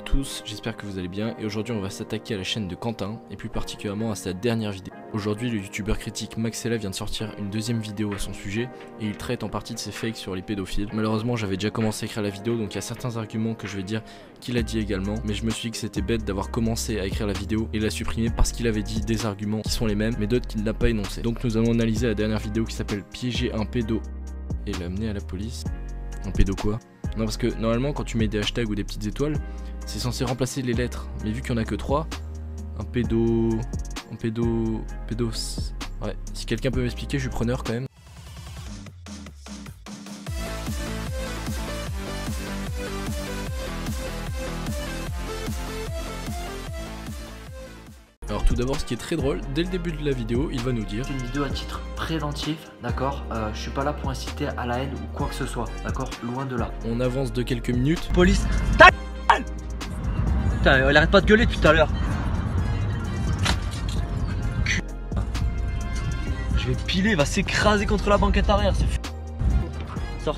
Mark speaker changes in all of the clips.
Speaker 1: à tous, j'espère que vous allez bien et aujourd'hui on va s'attaquer à la chaîne de Quentin et plus particulièrement à sa dernière vidéo. Aujourd'hui le youtubeur critique Maxella vient de sortir une deuxième vidéo à son sujet et il traite en partie de ses fakes sur les pédophiles. Malheureusement j'avais déjà commencé à écrire la vidéo donc il y a certains arguments que je vais dire qu'il a dit également, mais je me suis dit que c'était bête d'avoir commencé à écrire la vidéo et la supprimer parce qu'il avait dit des arguments qui sont les mêmes mais d'autres qu'il n'a pas énoncés. Donc nous allons analyser la dernière vidéo qui s'appelle piéger un pédo et l'amener à la police. Un pédo quoi? Non parce que normalement quand tu mets des hashtags ou des petites étoiles c'est censé remplacer les lettres, mais vu qu'il n'y en a que 3, un pédo... Ouais, si quelqu'un peut m'expliquer je suis preneur quand même. Alors tout d'abord ce qui est très drôle, dès le début de la vidéo il va nous dire
Speaker 2: une vidéo à titre préventif, d'accord, je suis pas là pour inciter à la haine ou quoi que ce soit, d'accord, loin de là.
Speaker 1: On avance de quelques minutes.
Speaker 2: Police, putain, elle arrête pas de gueuler depuis tout à l'heure. Je vais piler, il va s'écraser contre la banquette arrière. Sors.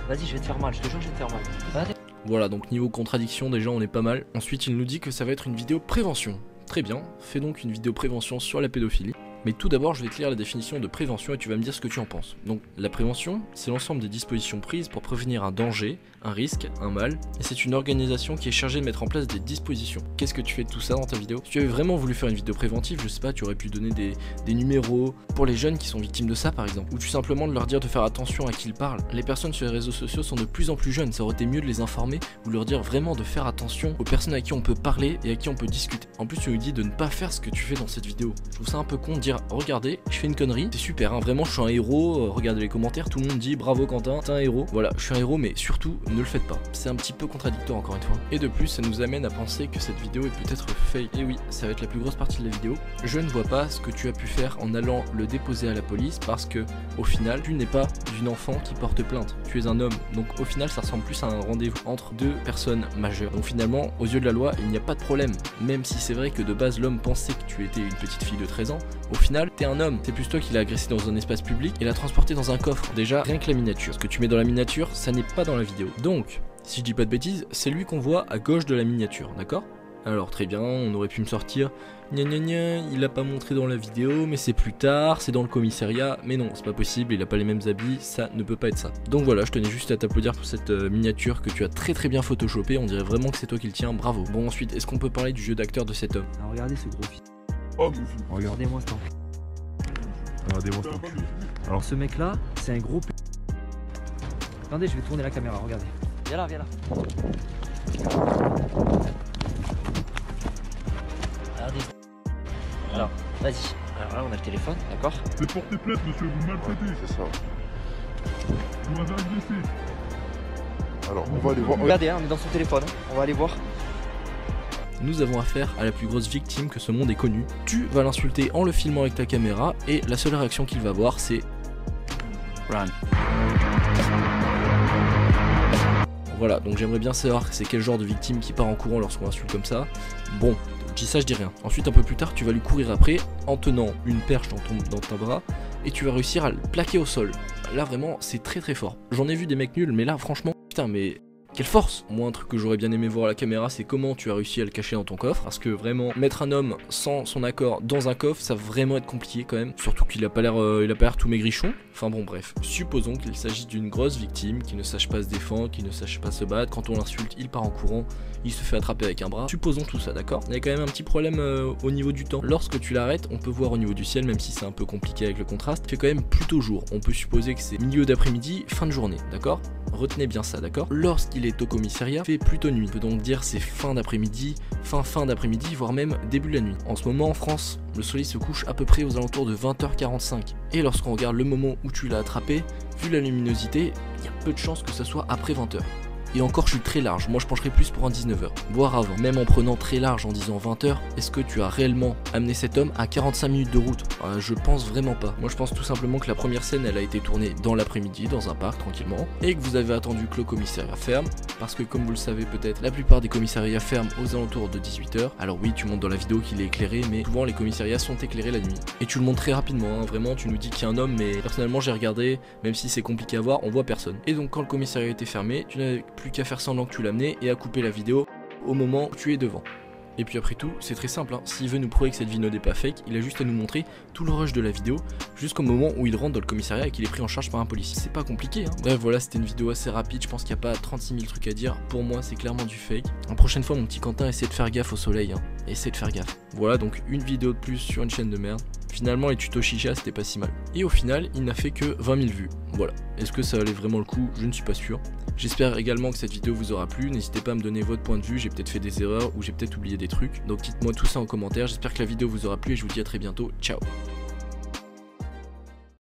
Speaker 2: Vas-y, je vais te faire mal, je te jure, je vais te faire mal. Vas-y.
Speaker 1: Voilà, donc niveau contradiction déjà on est pas mal. Ensuite il nous dit que ça va être une vidéo prévention. Très bien, fais donc une vidéo prévention sur la pédophilie. Mais tout d'abord je vais te lire la définition de prévention et tu vas me dire ce que tu en penses. Donc la prévention, c'est l'ensemble des dispositions prises pour prévenir un danger, un risque, un mal, et c'est une organisation qui est chargée de mettre en place des dispositions. Qu'est-ce que tu fais de tout ça dans ta vidéo? Si tu avais vraiment voulu faire une vidéo préventive, je sais pas, tu aurais pu donner des numéros pour les jeunes qui sont victimes de ça par exemple, ou tout simplement de leur dire de faire attention à qui ils parlent. Les personnes sur les réseaux sociaux sont de plus en plus jeunes, ça aurait été mieux de les informer ou de leur dire vraiment de faire attention aux personnes à qui on peut parler et à qui on peut discuter. En plus tu nous dis de ne pas faire ce que tu fais dans cette vidéo. Je trouve ça un peu con de dire regardez, je fais une connerie, c'est super, hein, vraiment je suis un héros, regardez les commentaires, tout le monde dit bravo Quentin, t'es un héros. Voilà, je suis un héros mais surtout ne le faites pas. C'est un petit peu contradictoire encore une fois. Et de plus ça nous amène à penser que cette vidéo est peut-être fake. Et oui, ça va être la plus grosse partie de la vidéo. Je ne vois pas ce que tu as pu faire en allant le déposer à la police parce que au final tu n'es pas une enfant qui porte plainte, tu es un homme. Donc au final ça ressemble plus à un rendez-vous entre deux personnes majeures. Donc finalement aux yeux de la loi il n'y a pas de problème. Même si c'est vrai que de base l'homme pensait que tu étais une petite fille de 13 ans, au final t'es un homme. C'est plus toi qui l'as agressé dans un espace public et l'a transporté dans un coffre. Déjà rien que la miniature, ce que tu mets dans la miniature ça n'est pas dans la vidéo. Donc si je dis pas de bêtises, c'est lui qu'on voit à gauche de la miniature, d'accord? Alors très bien, on aurait pu me sortir gna gna gna, il a pas montré dans la vidéo, mais c'est plus tard, c'est dans le commissariat, mais non, c'est pas possible, il a pas les mêmes habits, ça ne peut pas être ça. Donc voilà, je tenais juste à t'applaudir pour cette miniature que tu as très bien photoshopée, on dirait vraiment que c'est toi qui le tiens, bravo. Bon ensuite, est-ce qu'on peut parler du jeu d'acteur de cet homme?
Speaker 2: Alors, regardez ce gros fils.
Speaker 3: Oh,
Speaker 2: Regardez-moi ce
Speaker 3: regardez-moi ça.
Speaker 2: Alors ce mec là, c'est un gros p... Attendez, je vais tourner la caméra, regardez. Viens là. Regardez. Alors, vas-y. Alors là, on a le téléphone, d'accord?
Speaker 3: C'est porter plainte, monsieur, vous maltraitez.
Speaker 4: C'est ça.
Speaker 3: Vous m'avez agressé.
Speaker 4: Alors, on va aller voir.
Speaker 2: Regardez, hein, on est dans son téléphone, hein. On va aller voir.
Speaker 1: Nous avons affaire à la plus grosse victime que ce monde ait connue. Tu vas l'insulter en le filmant avec ta caméra et la seule réaction qu'il va avoir c'est run. Voilà, donc j'aimerais bien savoir c'est quel genre de victime qui part en courant lorsqu'on l'insulte comme ça. Bon, je dis ça, je dis rien. Ensuite, un peu plus tard, tu vas lui courir après en tenant une perche dans ton bras et tu vas réussir à le plaquer au sol. Là, vraiment, c'est très fort. J'en ai vu des mecs nuls, mais là, franchement, putain, mais... quelle force! Moi un truc que j'aurais bien aimé voir à la caméra c'est comment tu as réussi à le cacher dans ton coffre. Parce que vraiment mettre un homme sans son accord dans un coffre ça va vraiment être compliqué quand même. Surtout qu'il a pas l'air tout maigrichon. Enfin bon bref. Supposons qu'il s'agisse d'une grosse victime qui ne sache pas se défendre, qui ne sache pas se battre. Quand on l'insulte il part en courant, il se fait attraper avec un bras. Supposons tout ça, d'accord? Il y a quand même un petit problème au niveau du temps. Lorsque tu l'arrêtes on peut voir au niveau du ciel même si c'est un peu compliqué avec le contraste. Il fait quand même plutôt jour. On peut supposer que c'est milieu d'après-midi, fin de journée, d'accord? Retenez bien ça, d'accord? Lorsqu'il est au commissariat, fait plutôt nuit. On peut donc dire c'est fin d'après-midi, fin d'après-midi, voire même début de la nuit. En ce moment en France, le soleil se couche à peu près aux alentours de 20h45. Et lorsqu'on regarde le moment où tu l'as attrapé, vu la luminosité, il y a peu de chances que ça soit après 20h. Et encore je suis très large, moi je pencherais plus pour un 19h, voire avant. Même en prenant très large en disant 20h, est-ce que tu as réellement amené cet homme à 45 minutes de route? Je pense vraiment pas. Moi je pense tout simplement que la première scène elle a été tournée dans l'après-midi, dans un parc tranquillement, et que vous avez attendu que le commissariat ferme, parce que comme vous le savez peut-être, la plupart des commissariats ferment aux alentours de 18h. Alors oui tu montres dans la vidéo qu'il est éclairé, mais souvent les commissariats sont éclairés la nuit. Et tu le montres très rapidement, hein. Vraiment tu nous dis qu'il y a un homme, mais personnellement j'ai regardé, même si c'est compliqué à voir, on voit personne. Et donc quand le commissariat était fermé, tu n'avais plus qu'à faire semblant que tu l'as amené et à couper la vidéo au moment où tu es devant. Et puis après tout, c'est très simple, hein. S'il veut nous prouver que cette vidéo n'est pas fake, il a juste à nous montrer tout le rush de la vidéo jusqu'au moment où il rentre dans le commissariat et qu'il est pris en charge par un policier. C'est pas compliqué, hein. Bref, voilà, c'était une vidéo assez rapide, je pense qu'il n'y a pas 36 000 trucs à dire. Pour moi, c'est clairement du fake. La prochaine fois, mon petit Quentin, essaie de faire gaffe au soleil, hein. Essaie de faire gaffe. Voilà, donc une vidéo de plus sur une chaîne de merde. Finalement, les tutos chicha, c'était pas si mal. Et au final, il n'a fait que 20 000 vues. Voilà. Est-ce que ça valait vraiment le coup? Je ne suis pas sûr. J'espère également que cette vidéo vous aura plu. N'hésitez pas à me donner votre point de vue. J'ai peut-être fait des erreurs ou j'ai peut-être oublié des trucs. Donc dites-moi tout ça en commentaire. J'espère que la vidéo vous aura plu et je vous dis à très bientôt. Ciao.